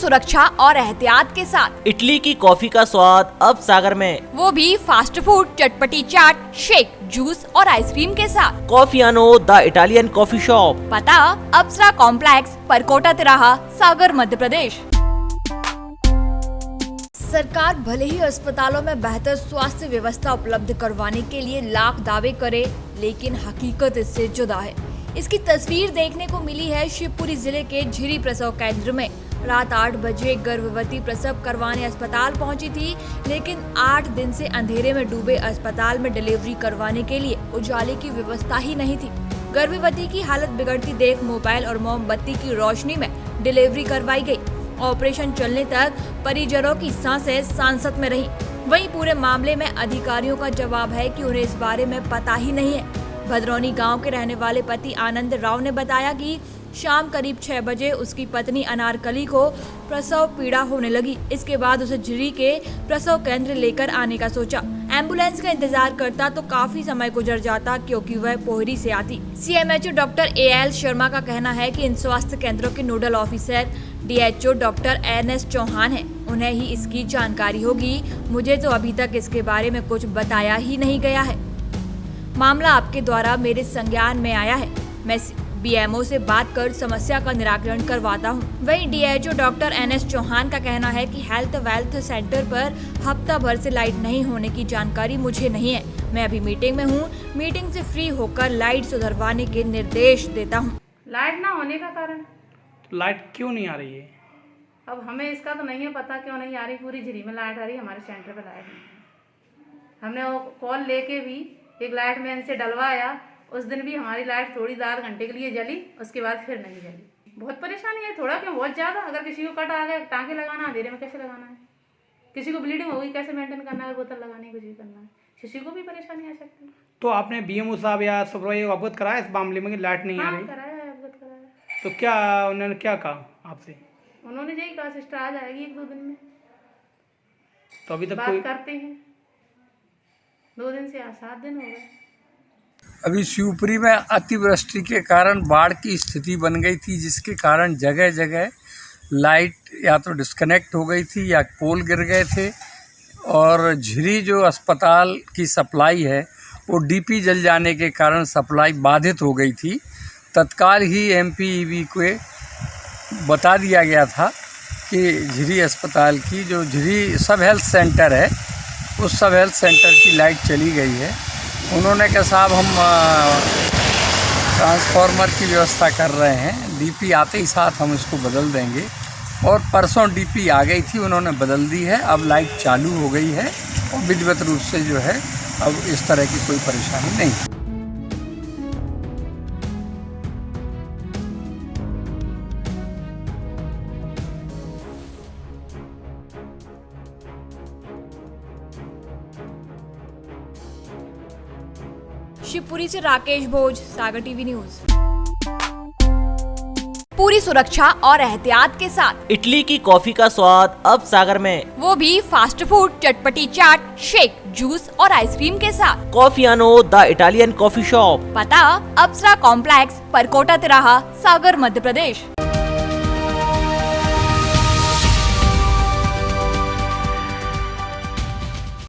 सुरक्षा और एहतियात के साथ। इटली की कॉफी का स्वाद अब सागर में, वो भी फास्ट फूड, चटपटी चाट, शेक, जूस और आइसक्रीम के साथ। कॉफियानो द इटालियन कॉफी शॉप, पता अप्सरा कॉम्प्लेक्स, परकोटा तिराहा, सागर, मध्य प्रदेश। सरकार भले ही अस्पतालों में बेहतर स्वास्थ्य व्यवस्था उपलब्ध करवाने के लिए लाख दावे करे, लेकिन हकीकत इससे जुदा है। इसकी तस्वीर देखने को मिली है शिवपुरी जिले के झिरी प्रसव केंद्र में। रात 8 बजे गर्भवती प्रसव करवाने अस्पताल पहुंची थी, लेकिन 8 दिन से अंधेरे में डूबे अस्पताल में डिलीवरी करवाने के लिए उजाले की व्यवस्था ही नहीं थी। गर्भवती की हालत बिगड़ती देख मोबाइल और मोमबत्ती की रोशनी में डिलीवरी करवाई गई। ऑपरेशन चलने तक परिजनों की सांसें सांसत में रही। वहीं पूरे मामले में अधिकारियों का जवाब है कि उन्हें इस बारे में पता ही नहीं है। भद्रौनी गांव के रहने वाले पति आनंद राव ने बताया कि शाम करीब 6 बजे उसकी पत्नी अनारकली को प्रसव पीड़ा होने लगी। इसके बाद उसे झिरी के प्रसव केंद्र लेकर आने का सोचा। एम्बुलेंस का इंतजार करता तो काफी समय गुजर जाता, क्योंकि वह पोहरी से आती। सीएमएचओ डॉक्टर AL शर्मा का कहना है कि इन स्वास्थ्य केंद्रों के nodal officer DHO doctor NS Chauhan है, उन्हें ही इसकी जानकारी होगी। मुझे तो अभी तक इसके बारे में कुछ बताया ही नहीं गया है। मामला आपके द्वारा मेरे संज्ञान में आया है। मैं BMO से बात कर समस्या का निराकरण करवाता हूं। वहीं DHO डॉक्टर NS चौहान का कहना है कि हेल्थ वेल्थ सेंटर पर हफ्ता भर से लाइट नहीं होने की जानकारी मुझे नहीं है। मैं अभी मीटिंग में हूं। मीटिंग से फ्री होकर लाइट सुधरवाने के निर्देश देता हूं। लाइट ना होने का कारण? लाइट क्यों नहीं आ रही है? अब हमें इसका तो नहीं है पता क्यों नहीं आ रही। पूरी झिरी में लाइट आ रही है, हमारे सेंटर पे लाइट नहीं है। हमने वो कॉल लेके भी एक लाइट मैन से डलवाया। उस दिन भी हमारी लाइट थोड़ी 4 घंटे के लिए जली, उसके बाद फिर नहीं जली। बहुत परेशानी है, थोड़ा क्यों बहुत ज़्यादा। अगर किसी को कट आ गया, टाँके लगाना अंधेरे में कैसे लगाना है, किसी को ब्लीडिंग होगी कैसे मेंटेन करना है, बोतल लगानी है, कुछ भी करना है, किसी को भी परेशानी आ सकती है। तो आपने BMO साहब या सुपरवाइजर को अवगत कराया इस मामले में कि लाइट नहीं आ रही? कराया है, अवगत कराया। तो क्या उन्होंने क्या कहा आपसे? उन्होंने यही कहा सिस्टर आ जाएगी 1-2 दिन में। तो अभी तक बात करते हैं। 2 दिन से 7 दिन हो गए। अभी शिवपुरी में अतिवृष्टि के कारण बाढ़ की स्थिति बन गई थी, जिसके कारण जगह जगह लाइट या तो डिस्कनेक्ट हो गई थी या पोल गिर गए थे। और झिरी जो अस्पताल की सप्लाई है वो DP जल जाने के कारण सप्लाई बाधित हो गई थी। तत्काल ही MPEB को बता दिया गया था कि झिरी अस्पताल की जो झिरी सब हेल्थ सेंटर है, उस सब हेल्थ सेंटर की लाइट चली गई है। उन्होंने कहा साहब हम ट्रांसफार्मर की व्यवस्था कर रहे हैं, DP आते ही साथ हम इसको बदल देंगे। और परसों DP आ गई थी, उन्होंने बदल दी है। अब लाइट चालू हो गई है और विधिवत रूप से जो है अब इस तरह की कोई परेशानी नहीं। शिवपुरी से राकेश भोज, सागर TV न्यूज। पूरी सुरक्षा और एहतियात के साथ। इटली की कॉफी का स्वाद अब सागर में, वो भी फास्ट फूड, चटपटी चाट, शेक, जूस और आइसक्रीम के साथ। कॉफियानो द इटालियन कॉफी शॉप, पता अप्सरा कॉम्प्लेक्स, परकोटा तिराहा, सागर, मध्य प्रदेश।